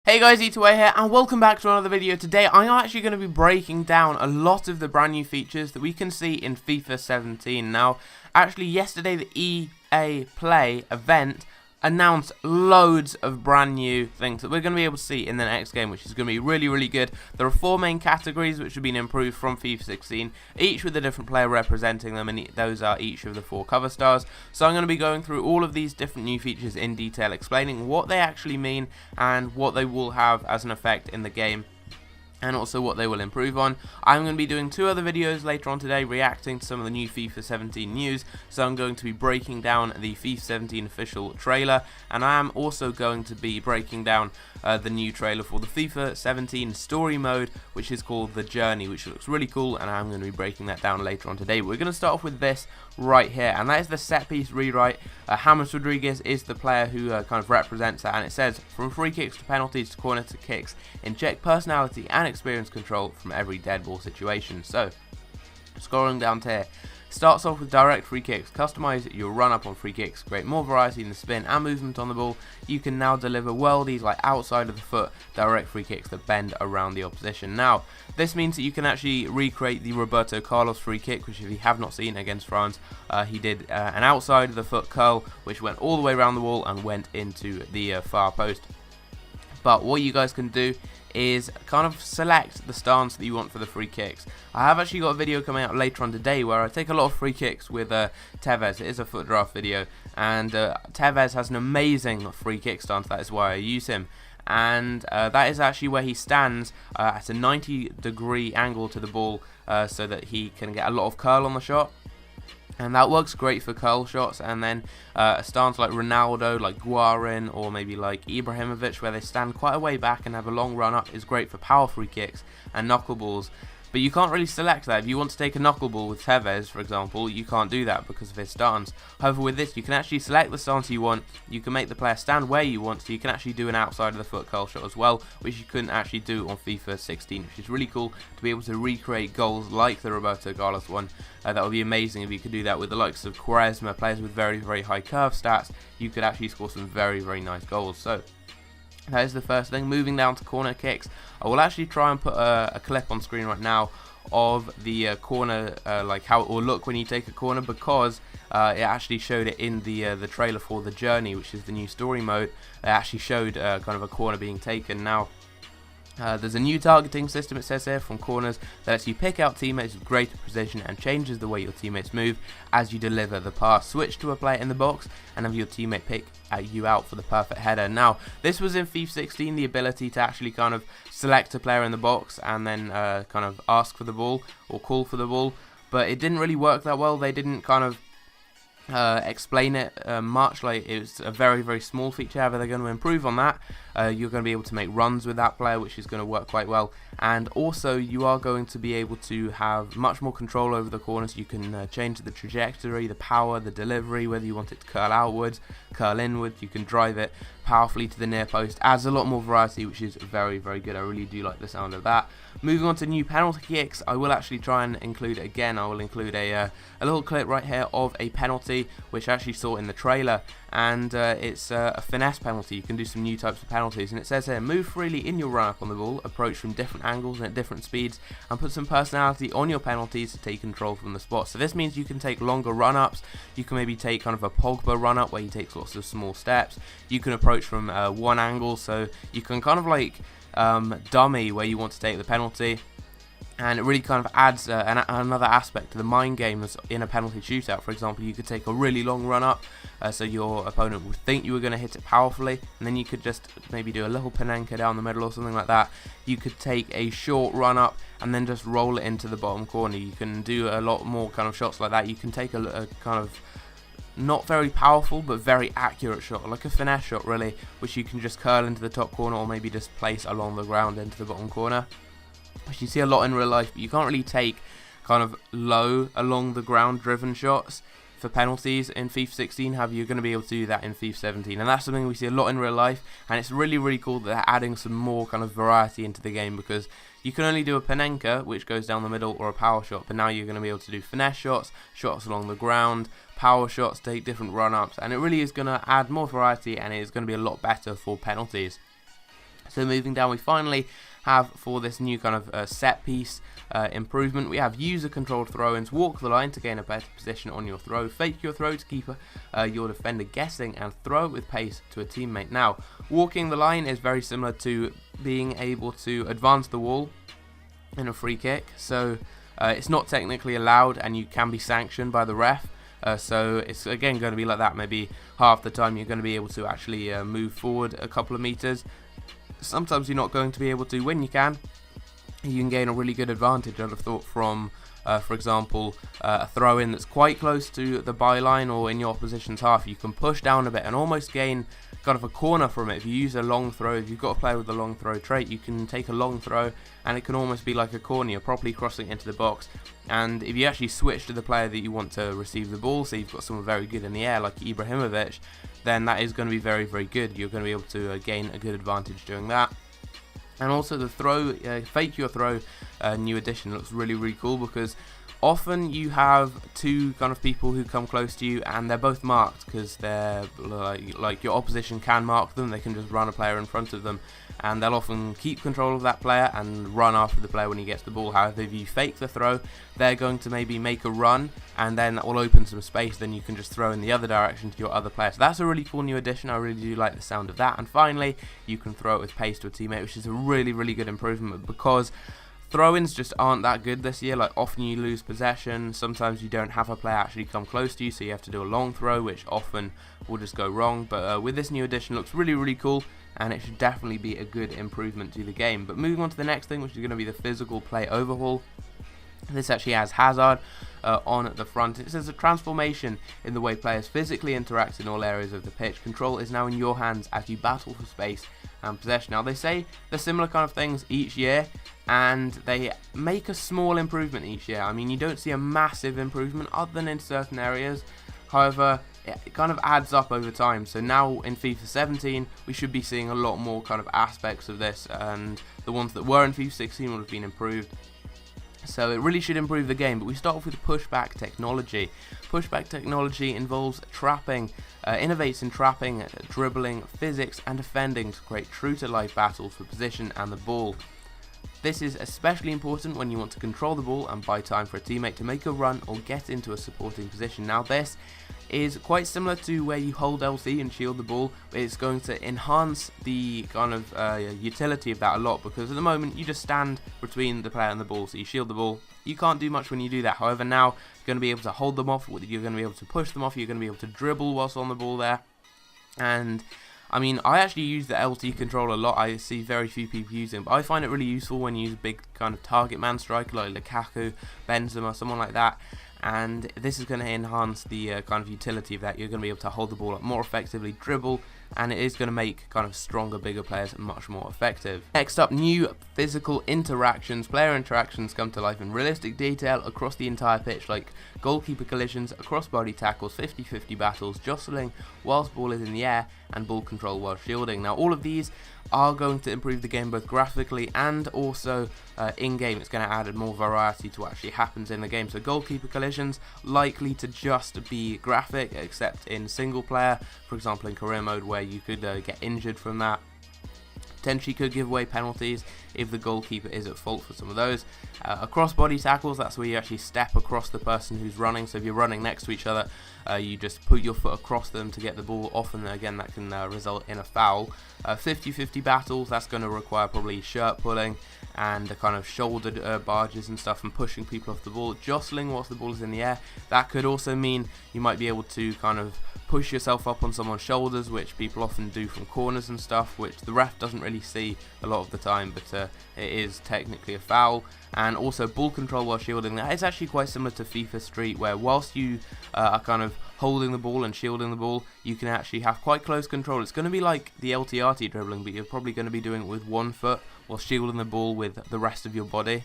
Hey guys, E2A here, and welcome back to another video. Today I'm actually going to be breaking down a lot of the brand new features that we can see in FIFA 17. Now, actually yesterday the EA Play event announced loads of brand new things that we're going to be able to see in the next game, which is going to be really good. There are 4 main categories which have been improved from FIFA 16, each with a different player representing them, and those are each of the 4 cover stars. So I'm going to be going through all of these different new features in detail, explaining what they actually mean and what they will have as an effect in the game, and also what they will improve on. I'm going to be doing 2 other videos later on today reacting to some of the new FIFA 17 news, so I'm going to be breaking down the FIFA 17 official trailer, and I am also going to be breaking down the new trailer for the FIFA 17 story mode, which is called The Journey, which looks really cool, and I'm going to be breaking that down later on today. But we're going to start off with this right here, and that is the set piece rewrite. James Rodriguez is the player who kind of represents that, and it says, from free kicks to penalties to corner to kicks, inject personality and experience control from every dead ball situation. So, scrolling down to here, starts off with direct free kicks. Customize your run up on free kicks, create more variety in the spin and movement on the ball. You can now deliver worldies like outside of the foot direct free kicks that bend around the opposition. Now, this means that you can actually recreate the Roberto Carlos free kick, which if you have not seen against France, he did an outside of the foot curl which went all the way around the wall and went into the far post. But what you guys can do is kind of select the stance that you want for the free kicks. I have actually got a video coming out later on today where I take a lot of free kicks with Tevez. It is a foot draft video, and Tevez has an amazing free kick stance. That is why I use him, and that is actually where he stands at a 90-degree angle to the ball, so that he can get a lot of curl on the shot. And that works great for curl shots. And then a stance like Ronaldo, like Guarin, or maybe like Ibrahimovic, where they stand quite a way back and have a long run up, is great for power free kicks and knuckleballs. But you can't really select that. If you want to take a knuckleball with Tevez, for example, you can't do that because of his stance. However, with this, you can actually select the stance you want. You can make the player stand where you want, so you can actually do an outside of the foot curl shot as well, which you couldn't actually do on FIFA 16, which is really cool to be able to recreate goals like the Roberto Carlos one. That would be amazing if you could do that with the likes of Quaresma, players with very high curve stats. You could actually score some very nice goals. So that is the first thing. Moving down to corner kicks, I will actually try and put a clip on screen right now of the corner, like how it will look when you take a corner, because it actually showed it in the trailer for The Journey, which is the new story mode. It actually showed kind of a corner being taken. Now, there's a new targeting system, it says here, from corners that lets you pick out teammates with greater precision and changes the way your teammates move as you deliver the pass. Switch to a player in the box and have your teammate pick you out for the perfect header. Now, this was in FIFA 16, the ability to actually kind of select a player in the box and then kind of ask for the ball or call for the ball, but it didn't really work that well. They didn't kind of explain it much. Like, it was a very small feature. However, they're going to improve on that. You're going to be able to make runs with that player, which is going to work quite well, and also you are going to be able to have much more control over the corners. You can change the trajectory, the power, the delivery, whether you want it to curl outwards, curl inwards. You can drive it powerfully to the near post. Adds a lot more variety, which is very good. I really do like the sound of that. Moving on to new penalty kicks, I will actually try and include it again. I will include a little clip right here of a penalty which I actually saw in the trailer, and it's a finesse penalty. You can do some new types of penalties, and it says here, move freely in your run up on the ball, approach from different angles and at different speeds, and put some personality on your penalties to take control from the spot. So this means you can take longer run ups. You can maybe take kind of a Pogba run up where he takes lots of small steps. You can approach from one angle, so you can kind of like dummy where you want to take the penalty. And it really kind of adds another aspect to the mind games in a penalty shootout. For example, you could take a really long run up, so your opponent would think you were going to hit it powerfully, and then you could just maybe do a little Penenka down the middle or something like that. You could take a short run up and then just roll it into the bottom corner. You can do a lot more kind of shots like that. You can take a kind of not very powerful but very accurate shot, like a finesse shot really, which you can just curl into the top corner or maybe just place along the ground into the bottom corner, which you see a lot in real life, but you can't really take kind of low along the ground driven shots for penalties in FIFA 16. However, you're going to be able to do that in FIFA 17, and that's something we see a lot in real life, and it's really cool that they're adding some more kind of variety into the game, because you can only do a Penenka, which goes down the middle, or a power shot, but now you're going to be able to do finesse shots, shots along the ground, power shots, take different run-ups, and it really is going to add more variety, and it is going to be a lot better for penalties. So moving down, we finally have for this new kind of set piece improvement, we have user controlled throw-ins, walk the line to gain a better position on your throw, fake your throw to keep your defender guessing, and throw it with pace to a teammate. Now, walking the line is very similar to being able to advance the wall in a free kick, so it's not technically allowed and you can be sanctioned by the ref. So it's again going to be like that. Maybe half the time you're going to be able to actually move forward a couple of meters. Sometimes you're not going to be able to. When you can gain a really good advantage, I'd have thought, from for example, a throw-in that's quite close to the byline or in your opposition's half. You can push down a bit and almost gain kind of a corner from it. If you use a long throw, if you've got a player with a long throw trait, you can take a long throw and it can almost be like a corner. You're properly crossing into the box, and if you actually switch to the player that you want to receive the ball, so you've got someone very good in the air like Ibrahimovic, then that is going to be very, very good. You're going to be able to gain a good advantage doing that. And also the throw, fake your throw, new addition looks really, really cool, because often you have two kind of people who come close to you and they're both marked, because they're like your opposition can mark them. They can just run a player in front of them and they'll often keep control of that player and run after the player when he gets the ball. However, if you fake the throw, they're going to maybe make a run and then that will open some space. Then you can just throw in the other direction to your other player. So that's a really cool new addition. I really do like the sound of that. And finally, you can throw it with pace to a teammate, which is a really, really good improvement, because throw-ins just aren't that good this year. Like, often you lose possession, sometimes you don't have a player actually come close to you, so you have to do a long throw, which often will just go wrong. But with this new addition, it looks really, really cool, and it should definitely be a good improvement to the game. But moving on to the next thing, which is going to be the physical play overhaul. This actually has Hazard on the front. It says a transformation in the way players physically interact in all areas of the pitch. Control is now in your hands as you battle for space and possession. Now, they say the similar kind of things each year, and they make a small improvement each year. I mean, you don't see a massive improvement other than in certain areas. However, it kind of adds up over time. So now in FIFA 17, we should be seeing a lot more kind of aspects of this, and the ones that were in FIFA 16 would have been improved. So it really should improve the game. But we start off with pushback technology. Pushback technology involves trapping, innovates in trapping, dribbling, physics and defending to create true-to-life battles for position and the ball. This is especially important when you want to control the ball and buy time for a teammate to make a run or get into a supporting position. Now, this is quite similar to where you hold LT and shield the ball, but it's going to enhance the kind of utility of that a lot, because at the moment you just stand between the player and the ball, so you shield the ball. You can't do much when you do that. However, now you're going to be able to hold them off, you're going to be able to push them off, you're going to be able to dribble whilst on the ball there. And I mean, I actually use the LT control a lot. I see very few people using it, but I find it really useful when you use a big kind of target man striker like Lukaku, Benzema, someone like that. And this is going to enhance the kind of utility of that. You're going to be able to hold the ball up more effectively, dribble, and it is going to make kind of stronger, bigger players much more effective. Next up, new physical interactions. Player interactions come to life in realistic detail across the entire pitch, like goalkeeper collisions, cross-body tackles, 50-50 battles, jostling whilst ball is in the air, and ball control while shielding. Now, all of these are going to improve the game both graphically and also in-game. It's going to add more variety to what actually happens in the game. So goalkeeper collisions, likely to just be graphic, except in single player, for example in career mode, where you could get injured from that. Potentially could give away penalties if the goalkeeper is at fault for some of those. Across body tackles, that's where you actually step across the person who's running. So if you're running next to each other, you just put your foot across them to get the ball. Often, again, that can result in a foul. 50-50 battles, that's going to require probably shirt pulling and the kind of shouldered barges and stuff, and pushing people off the ball. Jostling whilst the ball is in the air, that could also mean you might be able to kind of push yourself up on someone's shoulders, which people often do from corners and stuff, which the ref doesn't really see a lot of the time, but it is technically a foul. And also ball control while shielding. That is actually quite similar to FIFA Street, where whilst you are kind of holding the ball and shielding the ball, you can actually have quite close control. It's going to be like the LTRT dribbling, but you're probably going to be doing it with one foot while shielding the ball with the rest of your body.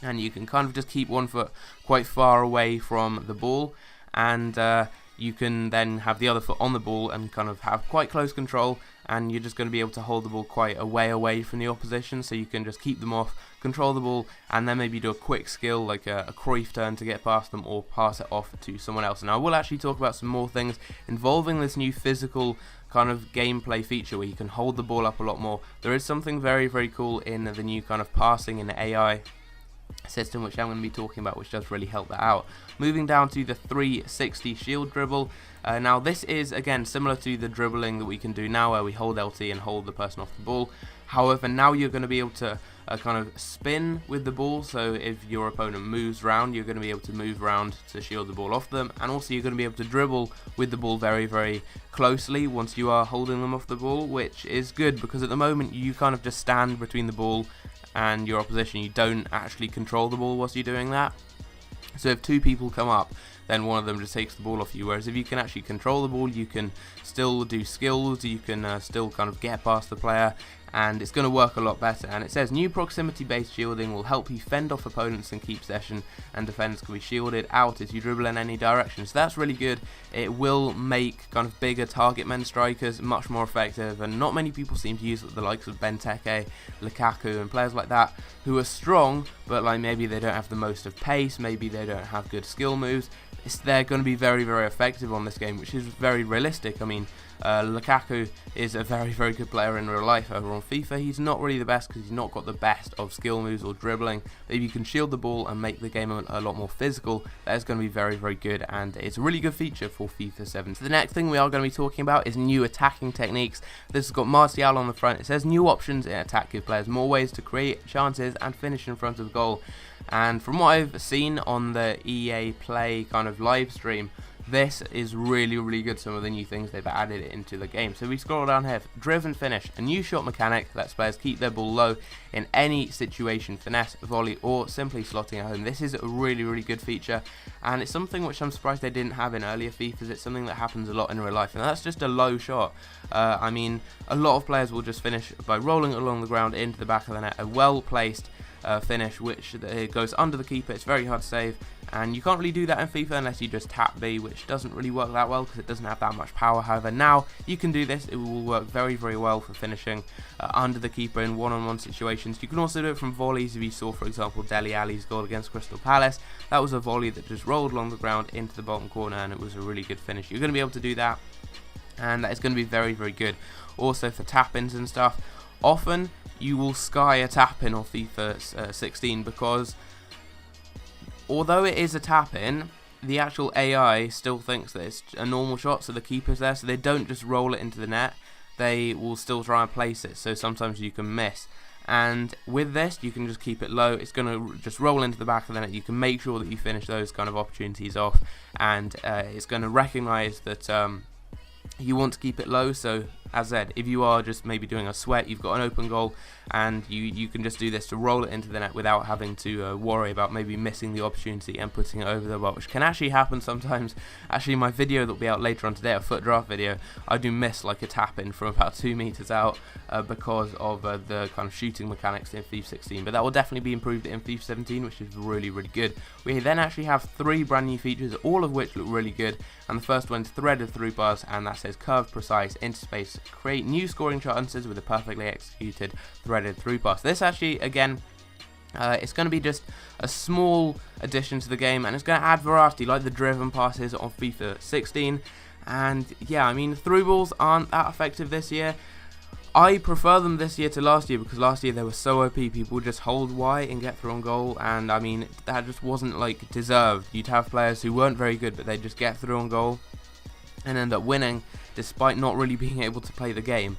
And you can kind of just keep one foot quite far away from the ball, and you can then have the other foot on the ball and kind of have quite close control, and you're just going to be able to hold the ball quite a way away from the opposition, so you can just keep them off, control the ball, and then maybe do a quick skill like a Cruyff turn to get past them, or pass it off to someone else. And I will actually talk about some more things involving this new physical kind of gameplay feature where you can hold the ball up a lot more. There is something very cool in the new kind of passing and AI system, which I'm going to be talking about, which does really help that out. Moving down to the 360 shield dribble. Now this is again similar to the dribbling that we can do now, where we hold LT and hold the person off the ball. However, now you're going to be able to kind of spin with the ball, so if your opponent moves round, you're going to be able to move round to shield the ball off them, and also you're going to be able to dribble with the ball very closely once you are holding them off the ball, which is good because at the moment you kind of just stand between the ball and your opposition. You don't actually control the ball whilst you're doing that. So if two people come up, then one of them just takes the ball off you, whereas if you can actually control the ball, you can still do skills, you can still kind of get past the player, and it's going to work a lot better. And it says new proximity based shielding will help you fend off opponents and keep possession, and defenders can be shielded out as you dribble in any direction. So that's really good. It will make kind of bigger target men strikers much more effective, and not many people seem to use it, the likes of Benteke, Lukaku and players like that who are strong, but like maybe they don't have the most of pace, maybe they don't have good skill moves. They're going to be very effective on this game, which is very realistic. I mean, Lukaku is a very good player in real life. Over on FIFA, he's not really the best because he's not got the best of skill moves or dribbling. But if you can shield the ball and make the game a lot more physical, that is going to be very good, and it's a really good feature for FIFA 7. So the next thing we are going to be talking about is new attacking techniques. This has got Martial on the front. It says new options in attack give players more ways to create chances and finish in front of goal. And from what I've seen on the EA Play kind of live stream, this is really good, some of the new things they've added into the game. So we scroll down here, driven finish, a new shot mechanic lets players keep their ball low in any situation, finesse, volley or simply slotting at home. This is a really good feature, and it's something which I'm surprised they didn't have in earlier FIFAs. It's something that happens a lot in real life, and that's just a low shot. I mean, a lot of players will just finish by rolling along the ground into the back of the net, a well placed finish which goes under the keeper. It's very hard to save, and you can't really do that in FIFA unless you just tap B, which doesn't really work that well because it doesn't have that much power. However, now you can do this. It will work very well for finishing under the keeper in one-on-one situations. You can also do it from volleys. If you saw, for example, Dele Alli's goal against Crystal Palace, that was a volley that just rolled along the ground into the bottom corner, and it was a really good finish. You're going to be able to do that, and that is going to be very good. Also for tap-ins and stuff, often you will sky a tap-in on FIFA 16 because although it is a tap-in, the actual AI still thinks that it's a normal shot, so the keeper's there, so they don't just roll it into the net. They will still try and place it, so sometimes you can miss. And with this, you can just keep it low. It's going to just roll into the back of the net. You can make sure that you finish those kind of opportunities off, and it's going to recognise that you want to keep it low. So as I said, if you are just maybe doing a sweat, you've got an open goal, and you can just do this to roll it into the net without having to worry about maybe missing the opportunity and putting it over the bar, which can actually happen sometimes. Actually, my video that will be out later on today, a foot draft video, I do miss like a tap in from about 2 meters out because of the kind of shooting mechanics in FIFA 16, but that will definitely be improved in FIFA 17, which is really good. We then actually have 3 brand new features, all of which look really good, and the first one is threaded through bars, and that says curved, precise, interspace, create new scoring chances with a perfectly executed threaded through pass. This actually, again, it's going to be just a small addition to the game, and it's going to add variety like the driven passes on FIFA 16. And yeah, I mean, through balls aren't that effective this year. I prefer them this year to last year because last year they were so OP. People just hold Y and get through on goal, and I mean, that just wasn't like deserved. You'd have players who weren't very good, but they just get through on goal and end up winning despite not really being able to play the game.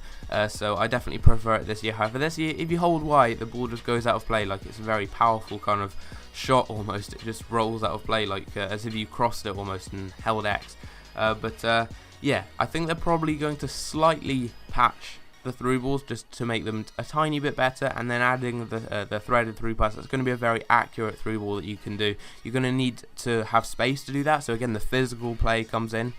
So I definitely prefer it this year. However, this year, if you hold Y, the ball just goes out of play. Like, it's a very powerful kind of shot almost. It just rolls out of play like as if you crossed it almost and held X. Yeah, I think they're probably going to slightly patch the through balls just to make them a tiny bit better, and then adding the threaded through pass. That's going to be a very accurate through ball that you can do. You're going to need to have space to do that, so again the physical play comes in,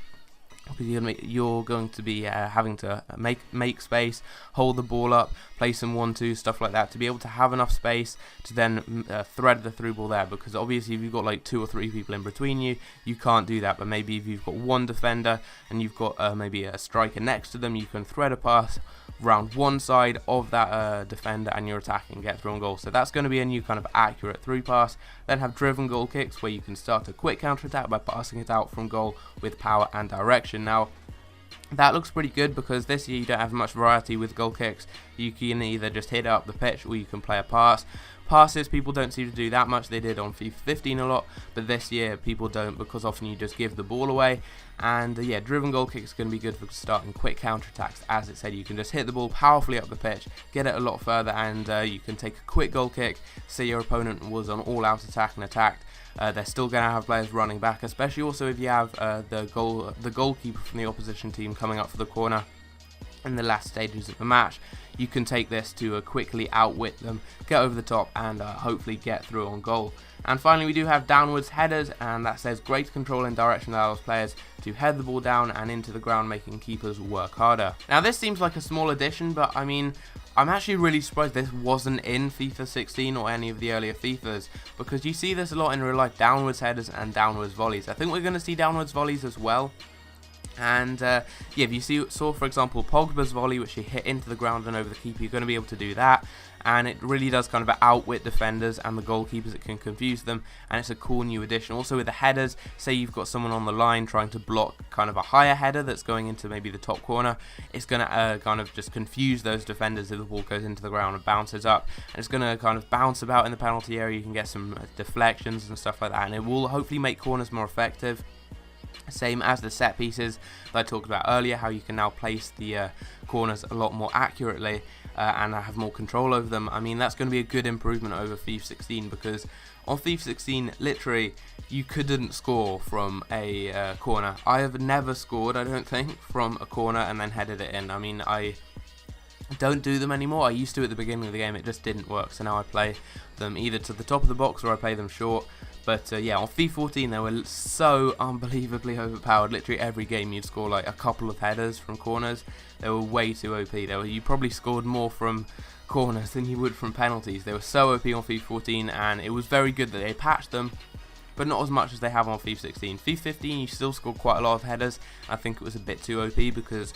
because you're going to be having to make space, hold the ball up, play some 1-2 stuff like that to be able to have enough space to then thread the through ball there. Because obviously if you've got like 2 or 3 people in between you, you can't do that. But maybe if you've got one defender and you've got maybe a striker next to them, you can thread a pass round one side of that defender and you're attacking, get through on goal. So that's going to be a new kind of accurate through pass. Then have driven goal kicks, where you can start a quick counter attack by passing it out from goal with power and direction. Now, That looks pretty good because this year you don't have much variety with goal kicks. You can either just hit it up the pitch or you can play a pass. Passes, people don't seem to do that much. They did on FIFA 15 a lot, but this year people don't, because often you just give the ball away. And yeah, driven goal kicks is going to be good for starting quick counter-attacks. As it said, you can just hit the ball powerfully up the pitch, get it a lot further, and you can take a quick goal kick. Say your opponent was on all-out attack and attacked. They're still going to have players running back, especially also if you have the goalkeeper from the opposition team coming up for the corner in the last stages of the match. You can take this to quickly outwit them, get over the top, and hopefully get through on goal. And finally, we do have downwards headers, and that says great control and direction allows players to head the ball down and into the ground, making keepers work harder. Now, this seems like a small addition, but I mean, I'm actually really surprised this wasn't in FIFA 16 or any of the earlier FIFAs, because you see this a lot in real life, downwards headers and downwards volleys. I think we're going to see downwards volleys as well. And yeah, if you saw for example Pogba's volley, which he hit into the ground and over the keeper, you're going to be able to do that, and it really does kind of outwit defenders and the goalkeepers. It can confuse them, and it's a cool new addition. Also with the headers, say you've got someone on the line trying to block kind of a higher header that's going into maybe the top corner, it's going to kind of just confuse those defenders if the ball goes into the ground and bounces up, and it's going to kind of bounce about in the penalty area. You can get some deflections and stuff like that, and it will hopefully make corners more effective. Same as the set pieces that I talked about earlier, how you can now place the corners a lot more accurately and have more control over them. I mean, that's going to be a good improvement over FIFA 16, because on FIFA 16 literally you couldn't score from a corner. I have never scored, I don't think, from a corner and then headed it in. I mean, I don't do them anymore. I used to at the beginning of the game, it just didn't work, so now I play them either to the top of the box or I play them short. But yeah, on FIFA 14 they were so unbelievably overpowered. Literally every game you'd score like a couple of headers from corners. They were way too OP. You probably scored more from corners than you would from penalties. They were so OP on FIFA 14, and it was very good that they patched them, but not as much as they have on FIFA 16. FIFA 15 you still scored quite a lot of headers. I think it was a bit too OP because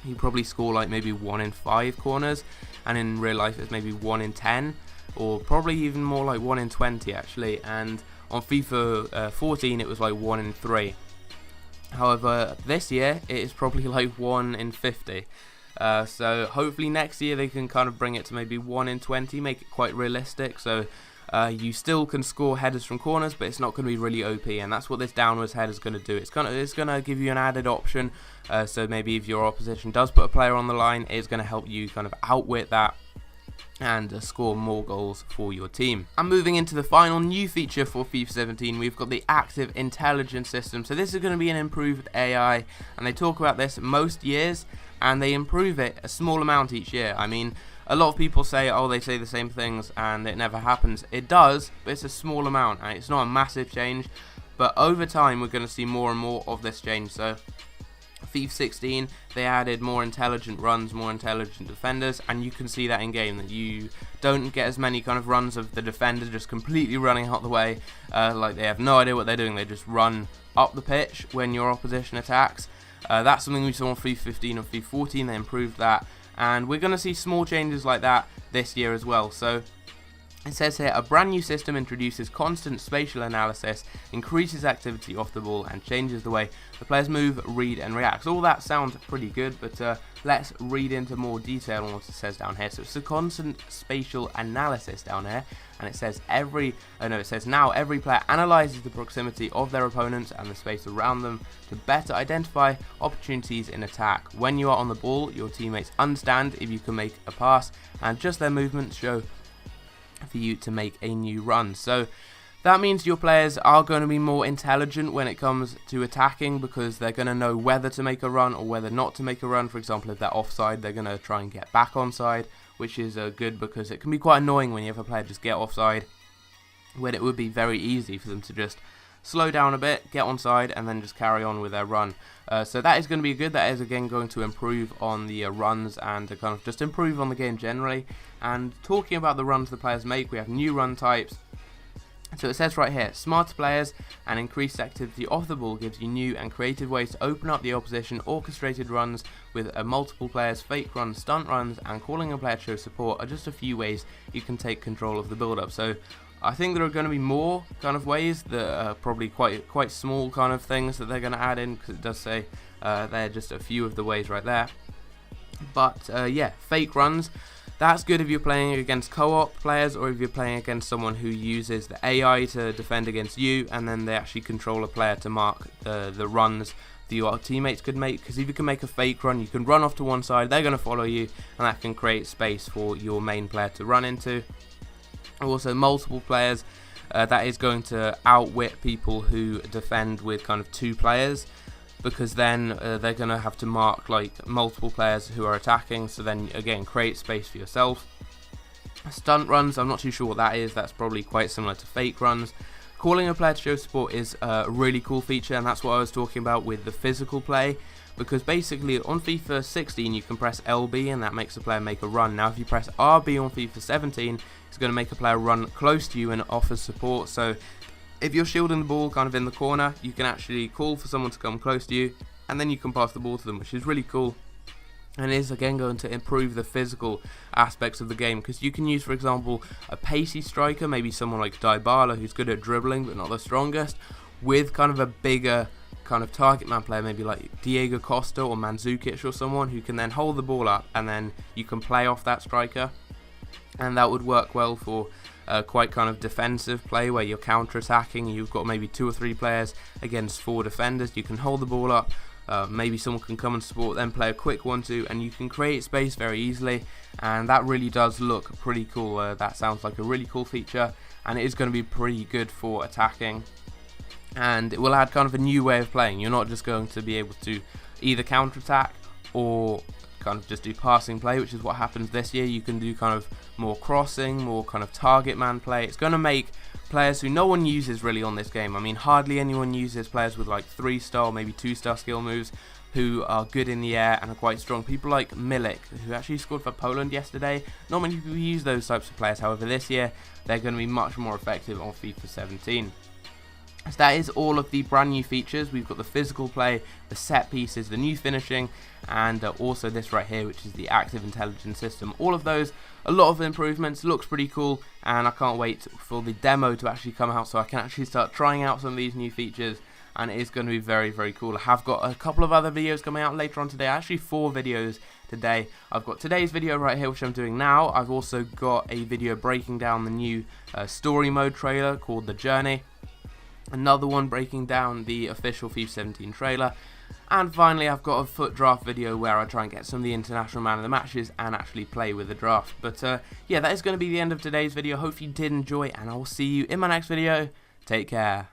you probably score like maybe 1 in 5 corners, and in real life it's maybe 1 in 10. Or probably even more like 1 in 20 actually, and on FIFA 14 it was like 1 in 3. However, this year it is probably like 1 in 50. So hopefully next year they can kind of bring it to maybe 1 in 20, make it quite realistic. So you still can score headers from corners, but it's not going to be really OP, and that's what this downwards header is going to do. It's going to give you an added option. So maybe if your opposition does put a player on the line, it's going to help you kind of outwit that and score more goals for your team. And moving into the final new feature for FIFA 17, we've got the active intelligence system. So this is going to be an improved AI, and they talk about this most years, and they improve it a small amount each year. I mean, a lot of people say, oh, they say the same things and it never happens. It does, but it's a small amount, and it's not a massive change, but over time we're going to see more and more of this change. So FIFA 16, they added more intelligent runs, more intelligent defenders, and you can see that in game, that you don't get as many kind of runs of the defender just completely running out the way, like they have no idea what they're doing. They just run up the pitch when your opposition attacks. That's something we saw on FIFA 15 and FIFA 14. They improved that, and we're going to see small changes like that this year as well. So it says here, a brand new system introduces constant spatial analysis, increases activity off the ball, and changes the way the players move, read, and react. So all that sounds pretty good, but let's read into more detail on what it says down here. So it's a constant spatial analysis down here, and it says now every player analyzes the proximity of their opponents and the space around them to better identify opportunities in attack. When you are on the ball, your teammates understand if you can make a pass, and just their movements show for you to make a new run. So that means your players are going to be more intelligent when it comes to attacking, because they're going to know whether to make a run or whether not to make a run. For example, if they're offside, they're going to try and get back onside, which is good, because it can be quite annoying when you have a player just get offside, when it would be very easy for them to just slow down a bit, get onside, and then just carry on with their run. So that is going to be good. That is again going to improve on the runs, and to kind of just improve on the game generally. And talking about the runs the players make, we have new run types. So it says right here, smarter players and increased activity off the ball gives you new and creative ways to open up the opposition. Orchestrated runs with multiple players, fake runs, stunt runs, and calling a player to show support are just a few ways you can take control of the build-up. So I think there are going to be more kind of ways that are probably quite small kind of things that they're going to add in, because it does say They're just a few of the ways right there. But yeah, fake runs. That's good if you're playing against co-op players, or if you're playing against someone who uses the AI to defend against you, and then they actually control a player to mark the runs that your teammates could make. Because if you can make a fake run, you can run off to one side, they're going to follow you, and that can create space for your main player to run into. Also, multiple players, that is going to outwit people who defend with kind of 2 players. Because then they're going to have to mark like multiple players who are attacking, so then again create space for yourself. Stunt runs, I'm not too sure what that is. That's probably quite similar to fake runs. Calling a player to show support is a really cool feature, and that's what I was talking about with the physical play. Because basically on FIFA 16 you can press LB and that makes a player make a run. Now if you press RB on FIFA 17, it's going to make a player run close to you and offer support. So if you're shielding the ball kind of in the corner, you can actually call for someone to come close to you, and then you can pass the ball to them, which is really cool. And is again going to improve the physical aspects of the game, because you can use, for example, a pacey striker, maybe someone like Dybala who's good at dribbling but not the strongest, with kind of a bigger kind of target man player, maybe like Diego Costa or Mandzukic or someone who can then hold the ball up, and then you can play off that striker, and that would work well for quite kind of defensive play where you're counter-attacking. You've got maybe 2 or 3 players against 4 defenders. You can hold the ball up, maybe someone can come and support, then play a quick 1-2, and you can create space very easily, and that really does look pretty cool. That sounds like a really cool feature, and it is going to be pretty good for attacking, and it will add kind of a new way of playing. You're not just going to be able to either counter-attack or kind of just do passing play, which is what happens this year. You can do kind of more crossing, more kind of target man play. It's going to make players who no one uses really on this game. I mean, hardly anyone uses players with like 3-star, maybe 2-star skill moves who are good in the air and are quite strong. People like Milik, who actually scored for Poland yesterday. Not many people use those types of players. However, this year they're going to be much more effective on FIFA 17. So that is all of the brand new features. We've got the physical play, the set pieces, the new finishing, and also this right here, which is the active intelligence system. All of those, a lot of improvements, looks pretty cool, and I can't wait for the demo to actually come out so I can actually start trying out some of these new features, and it is going to be very, very cool. I have got a couple of other videos coming out later on today, actually 4 videos today. I've got today's video right here, which I'm doing now. I've also got a video breaking down the new story mode trailer called The Journey. Another one breaking down the official FIFA 17 trailer, and finally I've got a foot draft video where I try and get some of the international man of the matches and actually play with the draft. But yeah, that is going to be the end of today's video. Hope you did enjoy, and I will see you in my next video. Take care.